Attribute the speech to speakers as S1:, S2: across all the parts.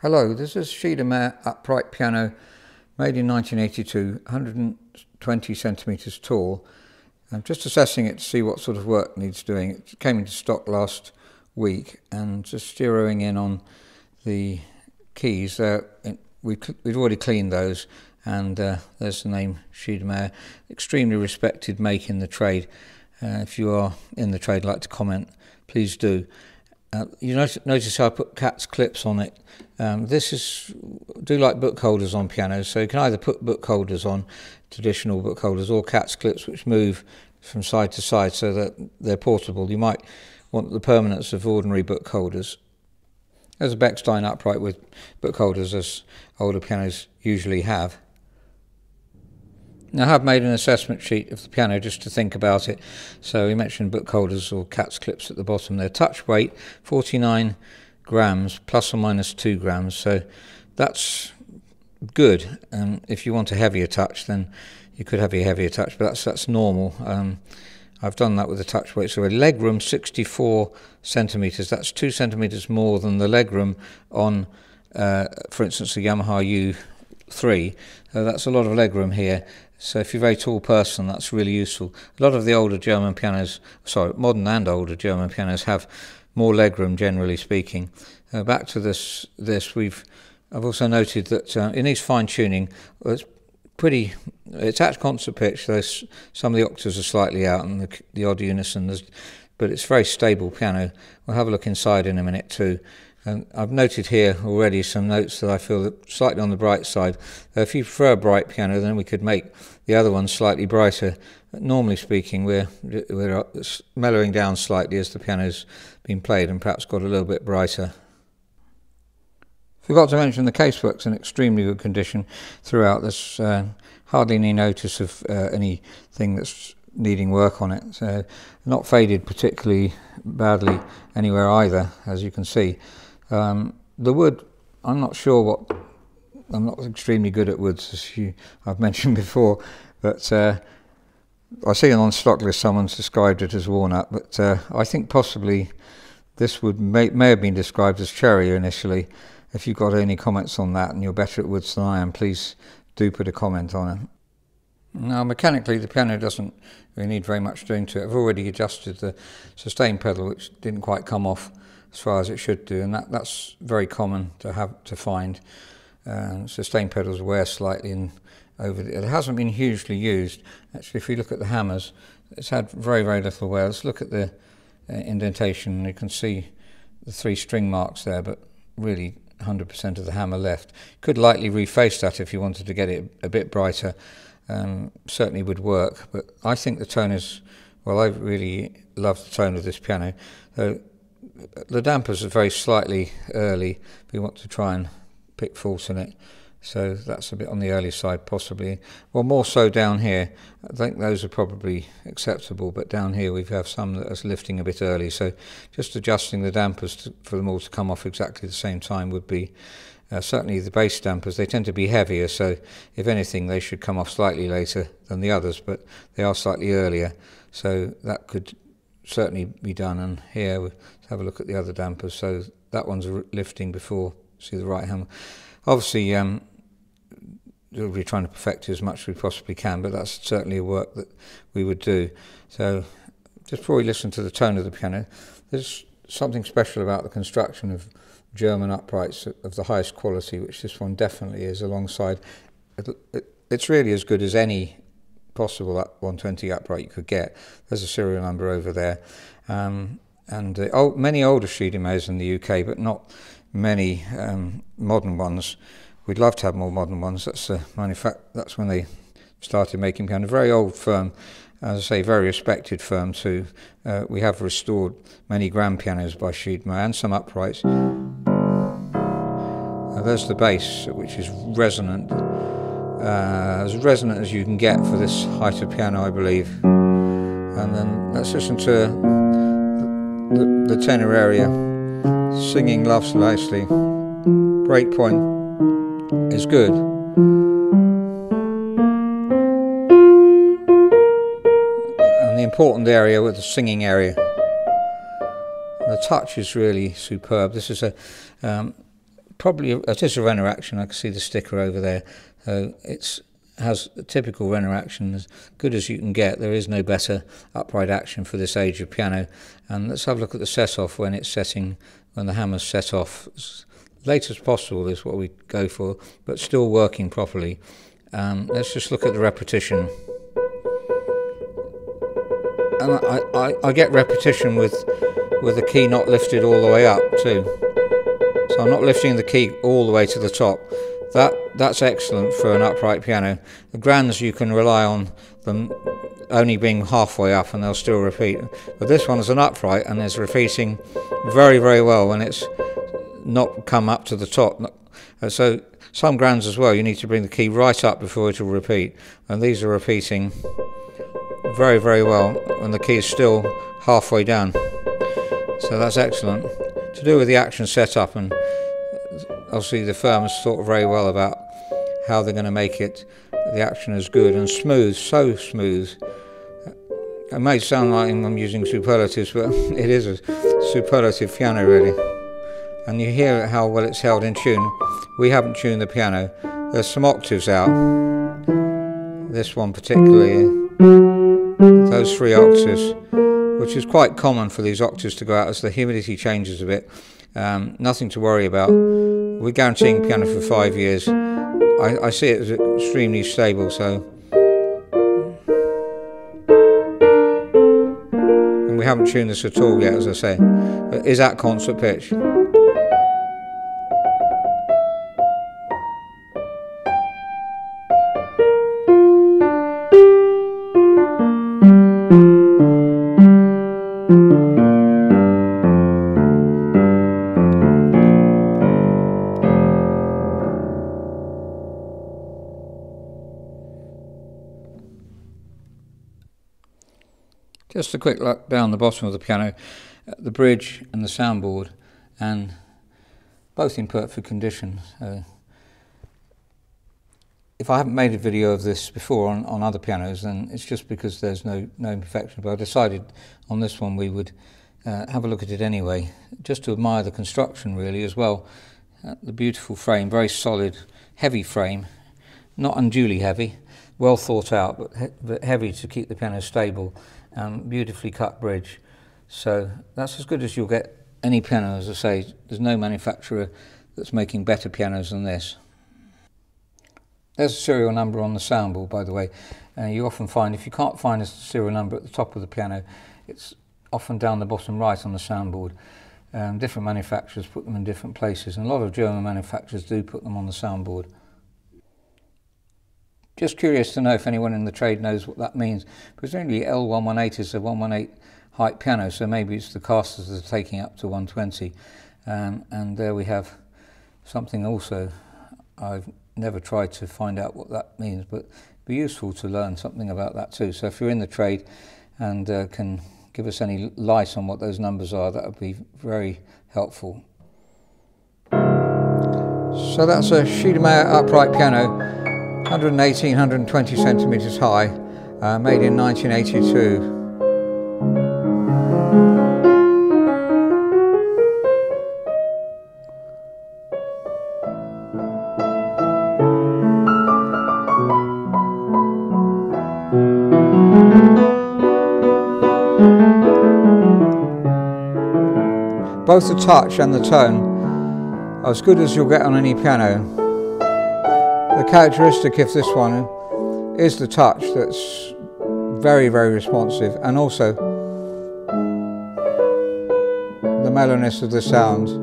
S1: Hello, this is Schiedmayer upright piano made in 1982, 120 centimetres tall. I'm just assessing it to see what sort of work needs doing. It came into stock last week, and just zeroing in on the keys. We'd already cleaned those, and there's the name Schiedmayer. Extremely respected make in the trade. If you are in the trade, like to comment, please do. You notice how I put Katz Klips on it. Do like book holders on pianos, so you can either put book holders on, traditional book holders, or Katz Klips which move from side to side so that they're portable. You might want the permanence of ordinary book holders. There's a Bechstein upright with book holders, as older pianos usually have. Now, I have made an assessment sheet of the piano just to think about it. So we mentioned book holders or Katz Klips at the bottom there. Touch weight 49 grams plus or minus 2 grams. So that's good. If you want a heavier touch, then you could have a heavier touch, but that's normal. I've done that with the touch weight. So a Legroom 64 centimetres. That's 2 centimetres more than the Legroom on, for instance, the Yamaha U3. That's a lot of legroom here. So if you're a very tall person, that's really useful. A lot of the older German pianos, modern and older German pianos have more legroom, generally speaking. Back to this, I've also noted that it needs fine tuning. It's at concert pitch, so some of the octaves are slightly out and the odd unison, but it's a very stable piano. We'll have a look inside in a minute too. And I've noted here already some notes that I feel are slightly on the bright side. If you prefer a bright piano, then we could make the other one slightly brighter. But normally speaking, we're mellowing down slightly as the piano's been played and perhaps got a little bit brighter. Forgot to mention the casework's in extremely good condition throughout. There's hardly any notice of anything that's needing work on it. So not faded particularly badly anywhere either, as you can see. The wood, I'm not extremely good at woods, as I've mentioned before, but I see on STOCKLISTS someone's described it as walnut, but I think possibly this wood may have been described as cherry initially. If you've got any comments on that and you're better at woods than I am, please do put a comment on it. Now, mechanically, the piano doesn't really need very much doing to it. I've already adjusted the sustain pedal, which didn't quite come off as far as it should do, and that's very common to find. Sustain pedals wear slightly, and it hasn't been hugely used. Actually, if you look at the hammers, it's had very, very little wear. Let's look at the indentation. You can see the 3 string marks there, but really 100% of the hammer left. Could lightly reface that if you wanted to get it a bit brighter. Certainly would work, but I think the tone is, well, I really love the tone of this piano. The dampers are very slightly early if you want to try and pick faults in it, so that's a bit on the early side possibly. Well, more so down here. I think those are probably acceptable, but down here we have some that are lifting a bit early, so just adjusting the dampers for them all to come off exactly the same time would be certainly the bass dampers. They tend to be heavier, so if anything they should come off slightly later than the others, but they are slightly earlier, so that could certainly be done. And here let's have a look at the other dampers. So that one's lifting before, see the right hammer. Obviously we'll be trying to perfect it as much as we possibly can, but that's certainly a work that we would do. So just before we listen to the tone of the piano, there's something special about the construction of German uprights of the highest quality, which this one definitely is, alongside it's really as good as any possible 120 upright you could get. There's a serial number over there, and many older Schiedmayers in the UK, but not many modern ones. We'd love to have more modern ones. That's when they started making piano. Very old firm, as I say, very respected firm too. We have restored many grand pianos by Schiedmayer and some uprights. There's the bass, which is resonant, as resonant as you can get for this height of piano, I believe. And then let's listen to the tenor area, singing loves nicely. Breakpoint is good. And the important area with the singing area. The touch is really superb. This is a probably it is a Renner action. I can see the sticker over there. So has a typical Renner action, as good as you can get. There is no better upright action for this age of piano. And let's have a look at the set off when it's setting, when the hammer's set off. As late as possible is what we go for, but still working properly. Let's just look at the repetition. And I get repetition with the key not lifted all the way up too. So I'm not lifting the key all the way to the top. That's excellent for an upright piano. The grands, you can rely on them only being halfway up and they'll still repeat. But this one is an upright and is repeating very, very well when it's not come up to the top. So some grands as well, you need to bring the key right up before it will repeat. And these are repeating very, very well when the key is still halfway down. So that's excellent. To do with the action setup, and obviously the firm has thought very well about how they're going to make it. The action is good and smooth, so smooth. It may sound like I'm using superlatives, but it is a superlative piano really. And you hear how well it's held in tune. We haven't tuned the piano. There's some octaves out. This one particularly, those 3 octaves, which is quite common for these octaves to go out as the humidity changes a bit. Nothing to worry about. We're guaranteeing piano for 5 years. I see it as extremely stable, so. And we haven't tuned this at all yet, as I say. It is at concert pitch. Just a quick look down the bottom of the piano at the bridge and the soundboard, and both in perfect condition. If I haven't made a video of this before on other pianos, then it's just because there's no imperfection. But I decided on this one we would have a look at it anyway, just to admire the construction really as well. The beautiful frame, very solid, heavy frame, not unduly heavy, well thought out, but heavy to keep the piano stable. Beautifully cut bridge, so that's as good as you'll get any piano. As I say, there's no manufacturer that's making better pianos than this. There's a serial number on the soundboard, by the way. You often find, if you can't find a serial number at the top of the piano, it's often down the bottom right on the soundboard. Different manufacturers put them in different places, and a lot of German manufacturers do put them on the soundboard. Just curious to know if anyone in the trade knows what that means. Presumably L118 is a 118 height piano, so maybe it's the casters that are taking up to 120. And there we have something also. I've never tried to find out what that means, but it'd be useful to learn something about that too. So if you're in the trade and can give us any light on what those numbers are, that would be very helpful. So that's a Schiedmayer upright piano, 118, 120 centimetres high, made in 1982. Both the touch and the tone are as good as you'll get on any piano. The characteristic of this one is the touch that's very, very responsive, and also the mellowness of the sound.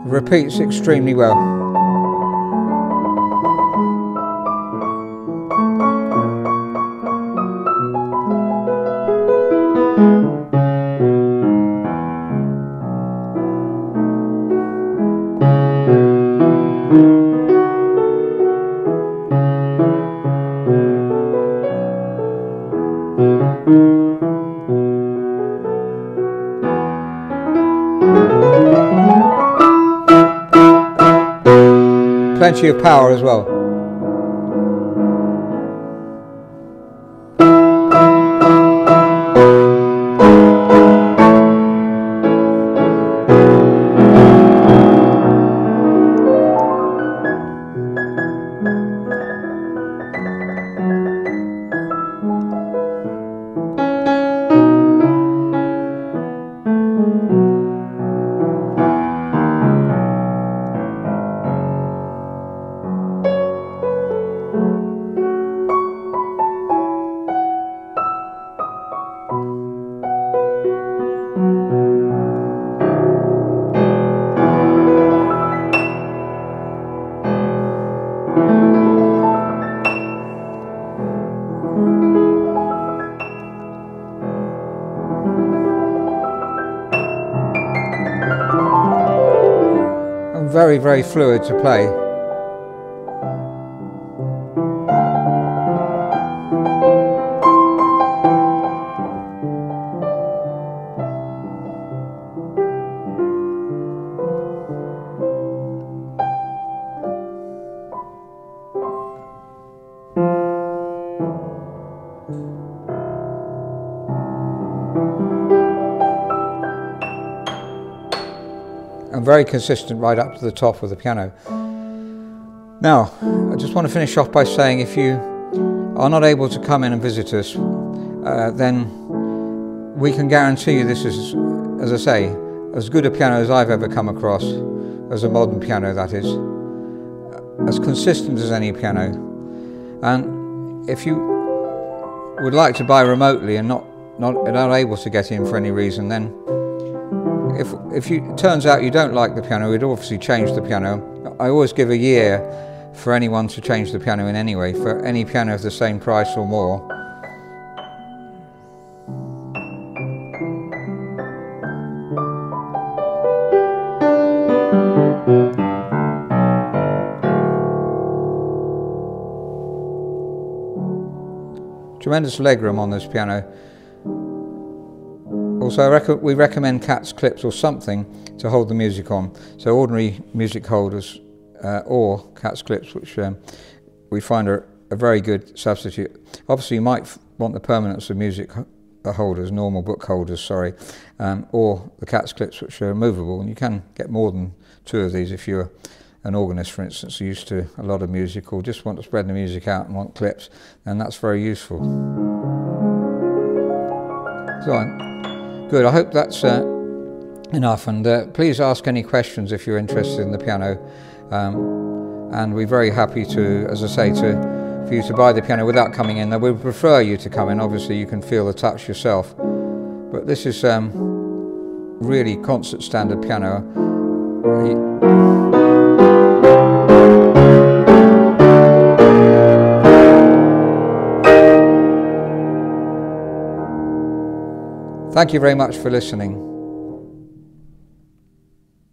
S1: Repeats extremely well. plenty of power as well. Very, very fluid to play. And very consistent right up to the top of the piano. Now, I just want to finish off by saying if you are not able to come in and visit us, then we can guarantee you this is, as I say, as good a piano as I've ever come across, as a modern piano that is, as consistent as any piano. And if you would like to buy remotely and not able to get in for any reason, then if it turns out you don't like the piano, we'd obviously change the piano. I always give a year for anyone to change the piano in any way, for any piano of the same price or more. Tremendous legroom on this piano. Also, we recommend Katz Klips or something to hold the music on. So ordinary music holders or Katz Klips, which we find are a very good substitute. Obviously, you might want the permanence of music holders, normal book holders, sorry, or the Katz Klips, which are movable. And you can get more than 2 of these if you're an organist, for instance, used to a lot of music, or just want to spread the music out and want clips, and that's very useful. So, good, I hope that's enough, and please ask any questions if you're interested in the piano, and we're very happy to, as I say, for you to buy the piano without coming in. Now, we prefer you to come in, obviously you can feel the touch yourself, but this is really concert standard piano. Thank you very much for listening.